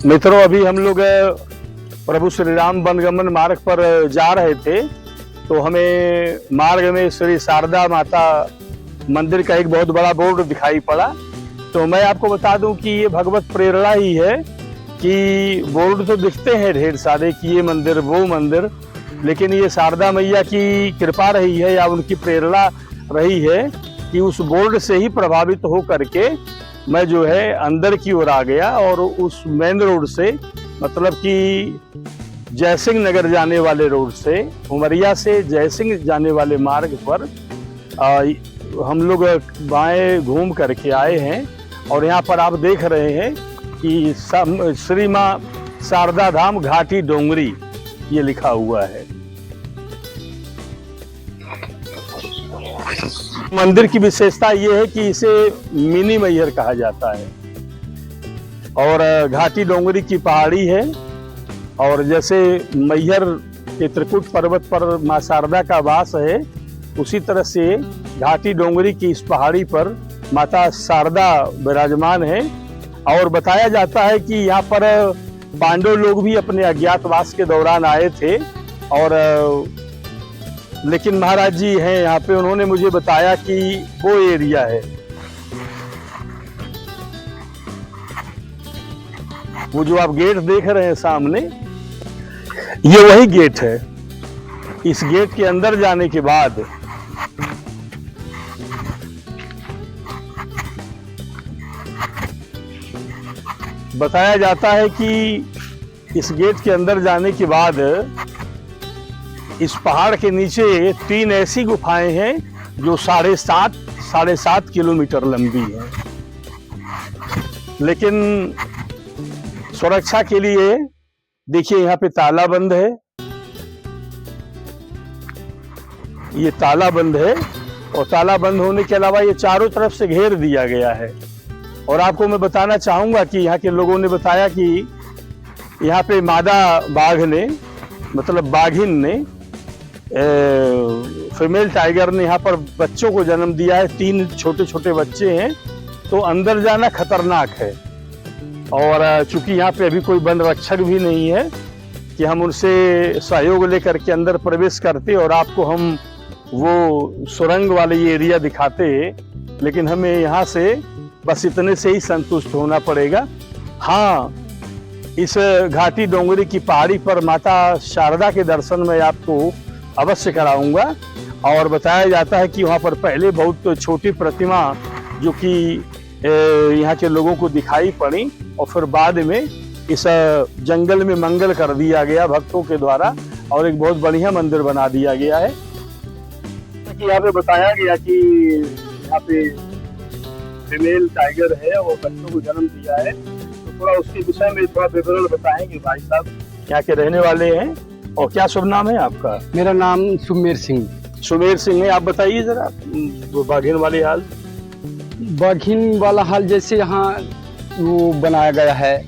मित्रों, अभी हम लोग प्रभु श्री राम वनगमन मार्ग पर जा रहे थे, तो हमें मार्ग में श्री शारदा माता मंदिर का एक बहुत बड़ा बोर्ड दिखाई पड़ा। तो मैं आपको बता दूं कि ये भगवत प्रेरणा ही है कि बोर्ड तो दिखते हैं ढेर सारे कि ये मंदिर वो मंदिर, लेकिन ये शारदा मैया की कृपा रही है या उनकी प्रेरणा रही है कि उस बोर्ड से ही प्रभावित हो करके मैं जो है अंदर की ओर आ गया और उस मेन रोड से, मतलब कि जयसिंह नगर जाने वाले रोड से, उमरिया से जयसिंह जाने वाले मार्ग पर हम लोग बाएं घूम करके आए हैं। और यहाँ पर आप देख रहे हैं कि श्री माँ शारदा धाम घाटी डोंगरी ये लिखा हुआ है। मंदिर की विशेषता ये है कि इसे मिनी मैहर कहा जाता है और घाटी डोंगरी की पहाड़ी है। और जैसे मैहर के त्रिकुट पर्वत पर माँ शारदा का वास है, उसी तरह से घाटी डोंगरी की इस पहाड़ी पर माता शारदा विराजमान है। और बताया जाता है कि यहाँ पर पांडव लोग भी अपने अज्ञातवास के दौरान आए थे, और लेकिन महाराज जी हैं यहाँ पे, उन्होंने मुझे बताया कि वो एरिया है, वो जो आप गेट देख रहे हैं सामने, ये वही गेट है। इस गेट के अंदर जाने के बाद बताया जाता है कि इस गेट के अंदर जाने के बाद इस पहाड़ के नीचे 3 ऐसी गुफाएं हैं जो 7.5 किलोमीटर लंबी हैं। लेकिन सुरक्षा के लिए देखिए यहाँ पे ताला बंद है, ये ताला बंद है, और ताला बंद होने के अलावा ये चारों तरफ से घेर दिया गया है। और आपको मैं बताना चाहूंगा कि यहाँ के लोगों ने बताया कि यहाँ पे मादा बाघ ने, मतलब बाघिन ने, फीमेल टाइगर ने यहाँ पर बच्चों को जन्म दिया है। 3 छोटे छोटे बच्चे हैं, तो अंदर जाना खतरनाक है। और चूंकि यहाँ पे अभी कोई वन रक्षक भी नहीं है कि हम उनसे सहयोग लेकर के अंदर प्रवेश करते और आपको हम वो सुरंग वाले ये एरिया दिखाते, लेकिन हमें यहाँ से बस इतने से ही संतुष्ट होना पड़ेगा। हाँ, इस घाटी डोंगरी की पहाड़ी पर माता शारदा के दर्शन मैं आपको अवश्य कराऊंगा। और बताया जाता है कि वहाँ पर पहले बहुत छोटी प्रतिमा जो कि यहाँ के लोगों को दिखाई पड़ी, और फिर बाद में इस जंगल में मंगल कर दिया गया भक्तों के द्वारा और एक बहुत बढ़िया मंदिर बना दिया गया है। यहाँ पे बताया गया कि यहाँ पे फीमेल टाइगर है और बच्चों को जन्म दिया है, तो थोड़ा उसके विषय में थोड़ा विवरण बताएंगे भाई साहब, यहाँ के रहने वाले हैं। और क्या शुभ नाम है आपका? मेरा नाम सुमेर सिंह। सुमेर सिंह है। आप बताइए जरा वो बाघिन वाले हाल। बाघिन वाला हाल जैसे यहाँ वो बनाया गया है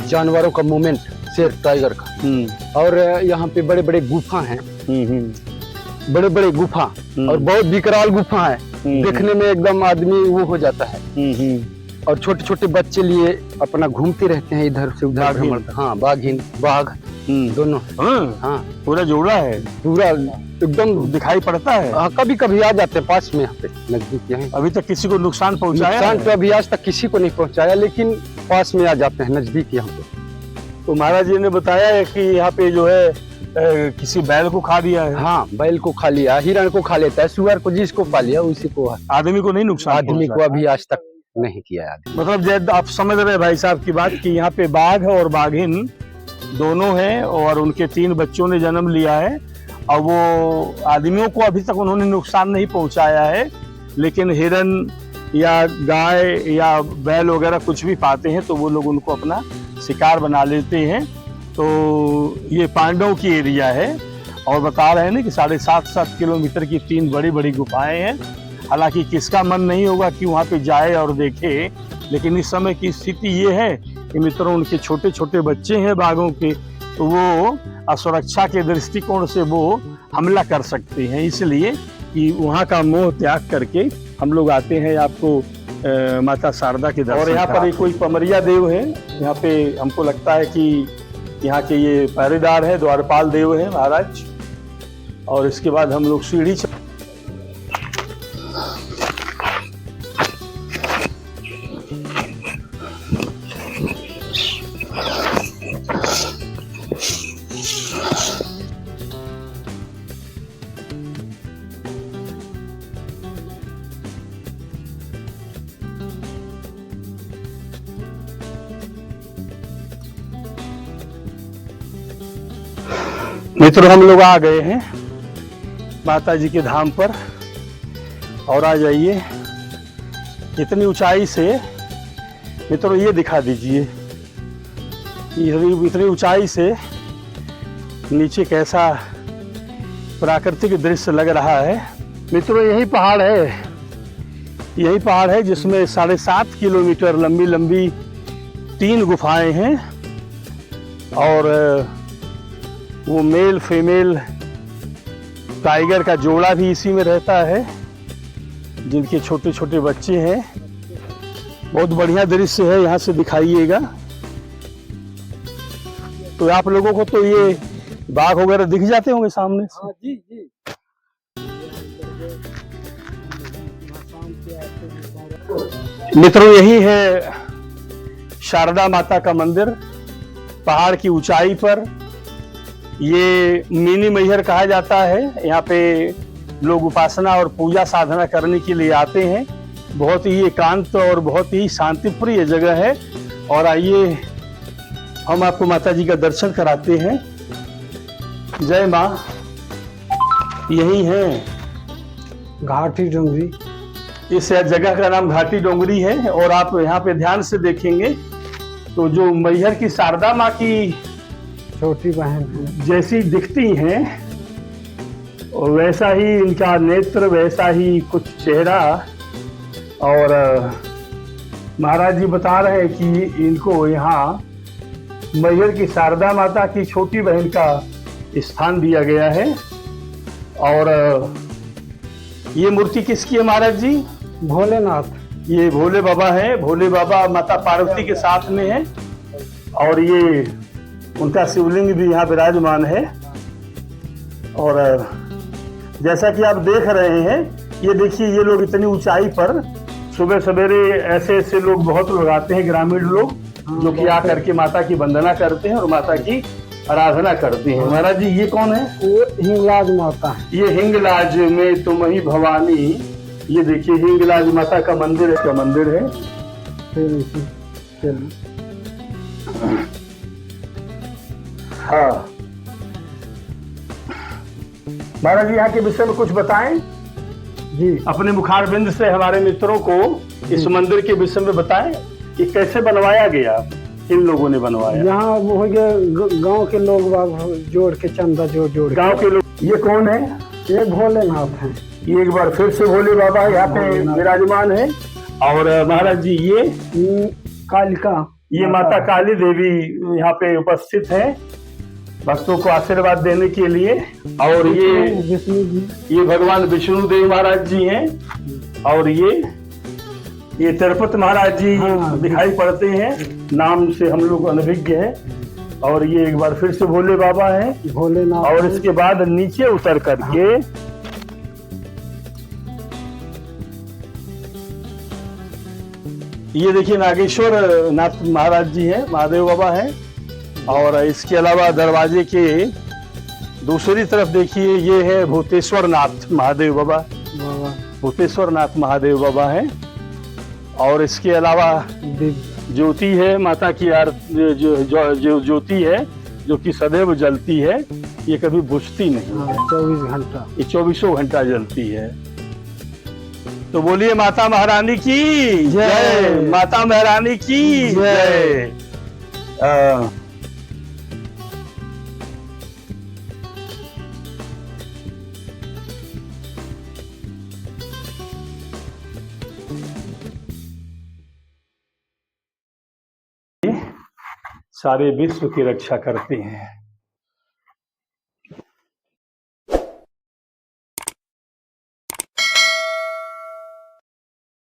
जानवरों का मूवमेंट, शेर टाइगर का, और यहाँ पे बड़े बड़े गुफा हैं, बड़े बड़े गुफा, और बहुत विकराल गुफा है, देखने में एकदम आदमी वो हो जाता है। और छोटे छोटे बच्चे लिए अपना घूमते रहते हैं इधर से उधर। हाँ, बाघिन बाघ दोनों। हाँ, पूरा जोड़ा है, पूरा एकदम दिखाई पड़ता है। हाँ, कभी कभी आ जाते हैं पास में, यहाँ पे नजदीक यहाँ। अभी तक किसी को नुकसान पहुंचाया? नुकसान तो अभी आज तक किसी को नहीं पहुंचाया, लेकिन पास में आ जाते हैं नजदीक यहाँ पे। तो महाराज जी ने बताया है कि यहाँ पे जो है किसी बैल को खा दिया है। हाँ, बैल को खा लिया, हिरण को खा लेता है, सुअर को, जिसको पा लिया उसी को। आदमी को नहीं नुकसान? आदमी को अभी आज तक नहीं किया आदमी। मतलब जैसे आप समझ रहे हैं भाई साहब की बात कि यहाँ पे बाघ और बाघिन दोनों हैं और उनके 3 बच्चों ने जन्म लिया है, और वो आदमियों को अभी तक उन्होंने नुकसान नहीं पहुंचाया है। लेकिन हिरण या गाय या बैल वगैरह कुछ भी पाते हैं तो वो लोग उनको अपना शिकार बना लेते हैं। तो ये पांडव की एरिया है, और बता रहे हैं ना कि 7.5 किलोमीटर की 3 बड़ी बड़ी गुफाएं हैं। हालांकि किसका मन नहीं होगा कि वहाँ पे जाए और देखे, लेकिन इस समय की स्थिति ये है कि मित्रों उनके छोटे छोटे बच्चे हैं बाघों के, तो वो असुरक्षा के दृष्टिकोण से वो हमला कर सकते हैं। इसलिए कि वहाँ का मोह त्याग करके हम लोग आते हैं आपको माता शारदा के दर्शन। और यहाँ पर कराते कोई पमरिया देव है, यहाँ पे हमको लगता है कि यहाँ के ये पहरेदार है, द्वारपाल देव है महाराज। और इसके बाद हम लोग सीढ़ी मित्रों हम लोग आ गए हैं माता जी के धाम पर। और आ जाइए, इतनी ऊंचाई से मित्रों ये दिखा दीजिए, इतनी ऊंचाई से नीचे कैसा प्राकृतिक दृश्य लग रहा है। मित्रों यही पहाड़ है जिसमें 7.5 किलोमीटर लंबी लंबी 3 गुफाएं हैं। और वो मेल फीमेल टाइगर का जोड़ा भी इसी में रहता है, जिनके छोटे छोटे बच्चे हैं। बहुत बढ़िया दृश्य है, यहाँ से दिखाइएगा। तो आप लोगों को तो ये बाघ वगैरह दिख जाते होंगे सामने से। जी जी। मित्रों यही है शारदा माता का मंदिर, पहाड़ की ऊंचाई पर। ये मिनी मैहर कहा जाता है। यहाँ पे लोग उपासना और पूजा साधना करने के लिए आते हैं। बहुत ही एकांत और बहुत ही शांतिप्रिय जगह है। और आइए हम आपको माता जी का दर्शन कराते हैं। जय माँ। यही है घाटी डोंगरी। इस जगह का नाम घाटी डोंगरी है। और आप यहाँ पे ध्यान से देखेंगे तो जो मैहर की शारदा माँ की छोटी बहन जैसी दिखती हैं, और वैसा ही इनका नेत्र, वैसा ही कुछ चेहरा। और महाराज जी बता रहे हैं कि इनको यहाँ मैहर की शारदा माता की छोटी बहन का स्थान दिया गया है। और ये मूर्ति किसकी है महाराज जी? भोलेनाथ। ये भोले बाबा है। भोले बाबा माता पार्वती के साथ में है। और ये उनका शिवलिंग भी यहाँ विराजमान है। और जैसा कि आप देख रहे हैं, ये देखिए, ये लोग इतनी ऊंचाई पर सुबह सवेरे ऐसे ऐसे लोग, बहुत लोग आते हैं, ग्रामीण लोग, जो कि आकर के माता की वंदना करते हैं और माता की आराधना करते हैं। महाराज जी ये कौन है? ये हिंगलाज माता है। ये हिंगलाज में तुम ही भवानी। ये देखिए हिंगलाज माता का मंदिर है, हाँ। महाराज जी यहाँ के विषय में कुछ बताएं जी। अपने मुखारबिंद से हमारे मित्रों को इस मंदिर के विषय में बताएं कि कैसे बनवाया गया, किन लोगों ने बनवाया। यहाँ वो हो गया गांव के लोग जोड़ के, चंदा जोड़ गांव के लोग। ये कौन है? ये भोलेनाथ है। ये एक बार फिर से भोले बाबा यहाँ पे विराजमान है। और महाराज जी ये कालिका, ये माता काली देवी यहाँ पे उपस्थित है भक्तों को आशीर्वाद देने के लिए। और ये विष्णु जी, ये भगवान विष्णु देव महाराज जी हैं। और ये तिरुपति महाराज जी दिखाई पड़ते हैं, नाम से हम लोग अनभिज्ञ हैं। और ये एक बार फिर से भोले बाबा हैं, भोलेनाथ। और इसके बाद नीचे उतर करके ये देखिए नागेश्वर नाथ महाराज जी हैं, महादेव बाबा हैं। और इसके अलावा दरवाजे के दूसरी तरफ देखिए, ये है भूतेश्वर नाथ महादेव बाबा। भूतेश्वर नाथ महादेव बाबा हैं। और इसके अलावा ज्योति है, माता की जो ज्योति है, जो कि सदैव जलती है, ये कभी बुझती नहीं है। 24 घंटा, ये 24 घंटा जलती है। तो बोलिए माता महारानी की जय, माता महारानी की जय। सारे विश्व की रक्षा करते हैं।